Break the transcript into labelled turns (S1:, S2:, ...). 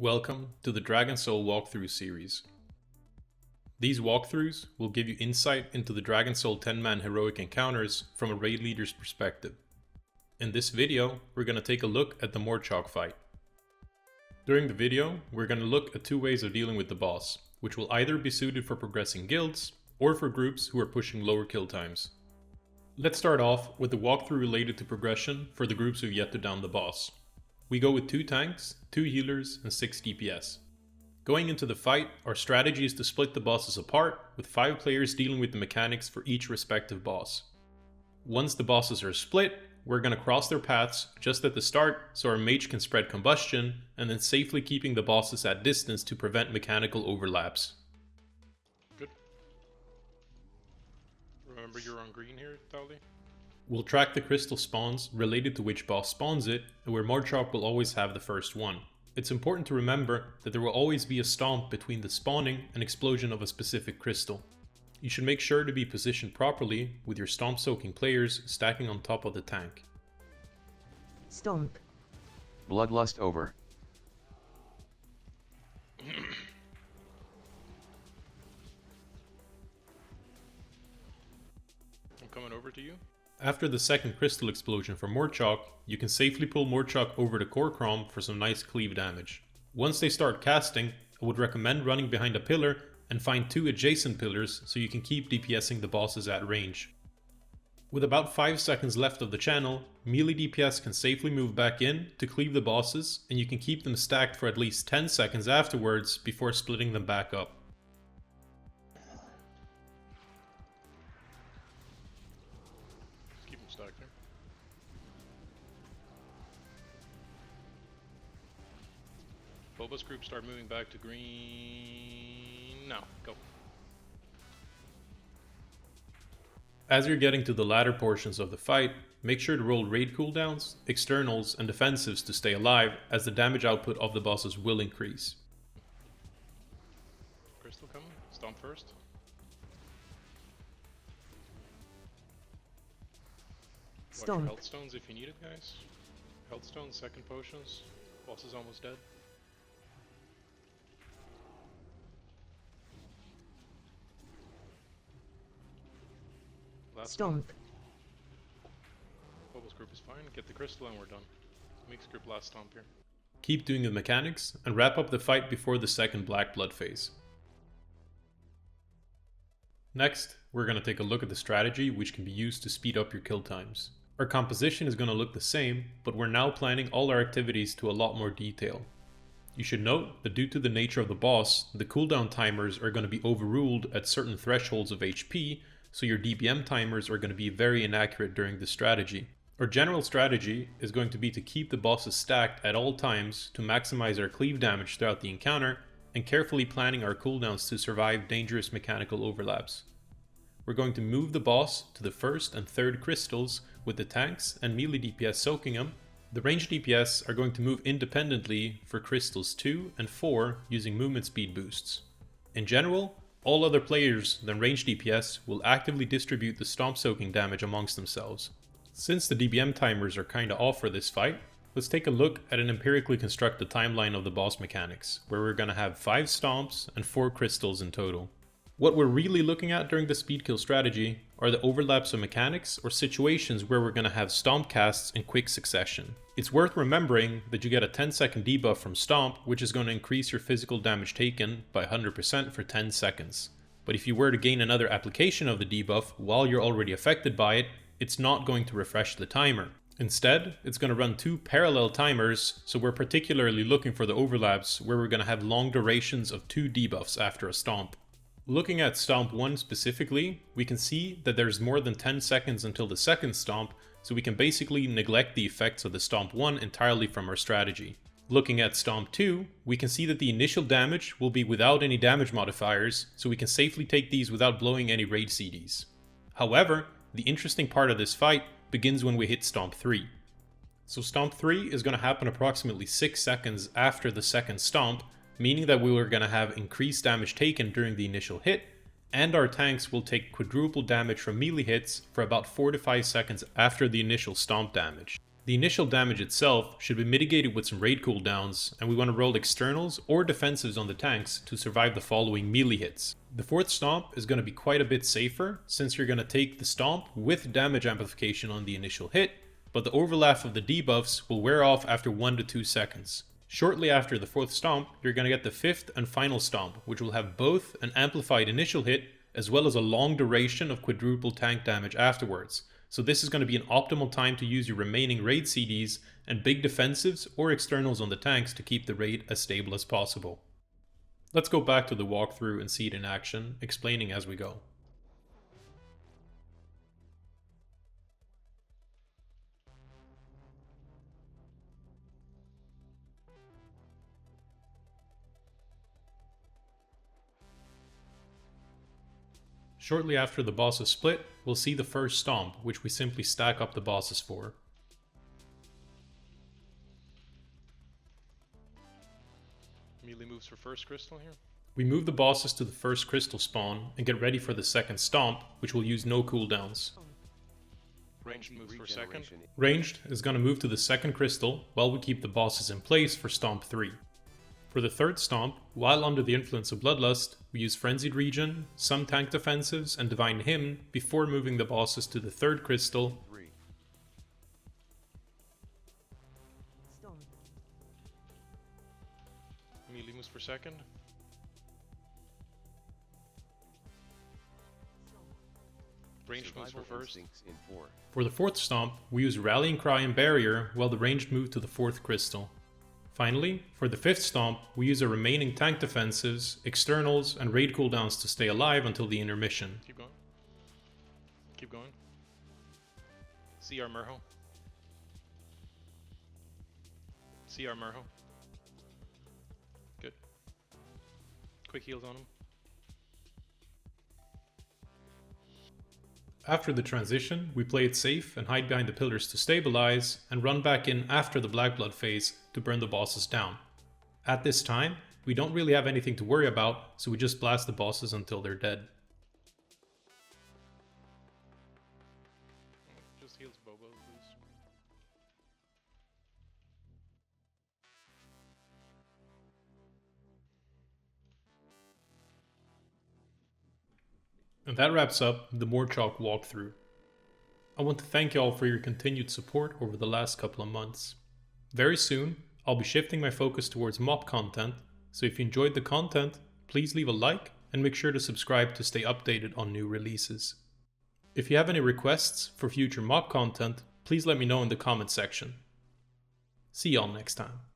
S1: Welcome to the Dragon Soul walkthrough series. These walkthroughs will give you insight into the Dragon Soul 10-man heroic encounters from a raid leader's perspective. In this video, we're going to take a look at the Morchok fight. During the video, we're going to look at two ways of dealing with the boss, which will either be suited for progressing guilds or for groups who are pushing lower kill times. Let's start off with the walkthrough related to progression for the groups who've yet to down the boss. We go with 2 tanks, 2 healers, and 6 DPS. Going into the fight, our strategy is to split the bosses apart, with 5 players dealing with the mechanics for each respective boss. Once the bosses are split, we're going to cross their paths just at the start so our mage can spread combustion, and then safely keeping the bosses at distance to prevent mechanical overlaps.
S2: Good. Remember you're on green here, Tali?
S1: We'll track the crystal spawns related to which boss spawns it, and where Morchok will always have the first one. It's important to remember that there will always be a stomp between the spawning and explosion of a specific crystal. You should make sure to be positioned properly with your stomp soaking players stacking on top of the tank.
S3: Stomp.
S4: Bloodlust over.
S2: I'm coming over to you.
S1: After the second crystal explosion for Morchok, you can safely pull Morchok over to Core Crom for some nice cleave damage. Once they start casting, I would recommend running behind a pillar and find 2 adjacent pillars so you can keep DPSing the bosses at range. With about 5 seconds left of the channel, melee DPS can safely move back in to cleave the bosses, and you can keep them stacked for at least 10 seconds afterwards before splitting them back up.
S2: Keep them stacked there. Bulbous group start moving back to green. Now, go.
S1: As you're getting to the latter portions of the fight, make sure to roll raid cooldowns, externals, and defensives to stay alive, as the damage output of the bosses will increase.
S2: Crystal coming. Stomp first. Watch your
S3: Stomp.
S2: health stones if you need it, guys. Health stones, second potions. Boss is almost dead. Last one.
S3: Stomp.
S2: Bulbous group is fine. Get the crystal and we're done. Mix group last stomp here.
S1: Keep doing the mechanics, and wrap up the fight before the second Black Blood phase. Next, we're going to take a look at the strategy which can be used to speed up your kill times. Our composition is going to look the same, but we're now planning all our activities to a lot more detail. You should note that due to the nature of the boss, the cooldown timers are going to be overruled at certain thresholds of HP, so your DBM timers are going to be very inaccurate during this strategy. Our general strategy is going to be to keep the bosses stacked at all times to maximize our cleave damage throughout the encounter, and carefully planning our cooldowns to survive dangerous mechanical overlaps. We're going to move the boss to the first and third crystals with the tanks and melee DPS soaking them. The ranged DPS are going to move independently for crystals 2 and 4 using movement speed boosts. In general, all other players than ranged DPS will actively distribute the stomp soaking damage amongst themselves. Since the DBM timers are kinda off for this fight, let's take a look at an empirically constructed timeline of the boss mechanics, where we're gonna have 5 stomps and 4 crystals in total. What we're really looking at during the speed kill strategy are the overlaps of mechanics or situations where we're going to have stomp casts in quick succession. It's worth remembering that you get a 10-second debuff from stomp, which is going to increase your physical damage taken by 100% for 10 seconds. But if you were to gain another application of the debuff while you're already affected by it, it's not going to refresh the timer. Instead, it's going to run 2 parallel timers, so we're particularly looking for the overlaps where we're going to have long durations of 2 debuffs after a stomp. Looking at Stomp 1 specifically, we can see that there's more than 10 seconds until the second Stomp, so we can basically neglect the effects of the Stomp 1 entirely from our strategy. Looking at Stomp 2, we can see that the initial damage will be without any damage modifiers, so we can safely take these without blowing any raid CDs. However, the interesting part of this fight begins when we hit Stomp 3. So Stomp 3 is going to happen approximately 6 seconds after the second Stomp, meaning that we were going to have increased damage taken during the initial hit, and our tanks will take quadruple damage from melee hits for about 4 to 5 seconds after the initial stomp damage. The initial damage itself should be mitigated with some raid cooldowns, and we want to roll externals or defensives on the tanks to survive the following melee hits. The fourth stomp is going to be quite a bit safer, since you're going to take the stomp with damage amplification on the initial hit, but the overlap of the debuffs will wear off after 1 to 2 seconds. Shortly after the fourth stomp, you're going to get the fifth and final stomp, which will have both an amplified initial hit as well as a long duration of quadruple tank damage afterwards. So this is going to be an optimal time to use your remaining raid CDs and big defensives or externals on the tanks to keep the raid as stable as possible. Let's go back to the walkthrough and see it in action, explaining as we go. Shortly after the bosses split, we'll see the first stomp, which we simply stack up the bosses for.
S2: Melee moves for first crystal here.
S1: We move the bosses to the first crystal spawn and get ready for the second stomp, which will use no cooldowns.
S2: Ranged moves for second.
S1: Ranged is going to move to the second crystal while we keep the bosses in place for stomp 3. For the third stomp, while under the influence of Bloodlust, we use Frenzied Regen, some tank defensives, and Divine Hymn before moving the bosses to the third crystal.
S3: Stomp.
S2: Melee moves for second. Ranged moves for first.
S1: For the fourth stomp, we use Rallying Cry and Barrier while the ranged move to the fourth crystal. Finally, for the fifth stomp, we use our remaining tank defensives, externals, and raid cooldowns to stay alive until the intermission.
S2: Keep going. Keep going. CR Murho. CR Murho. Good. Quick heals on him.
S1: After the transition, we play it safe and hide behind the pillars to stabilize, and run back in after the Black Blood phase to burn the bosses down. At this time, we don't really have anything to worry about, so we just blast the bosses until they're dead.
S2: Just heals Bobo, please.
S1: And that wraps up the Morchok walkthrough. I want to thank you all for your continued support over the last couple of months. Very soon, I'll be shifting my focus towards mob content, so if you enjoyed the content, please leave a like and make sure to subscribe to stay updated on new releases. If you have any requests for future mob content, please let me know in the comment section. See y'all next time.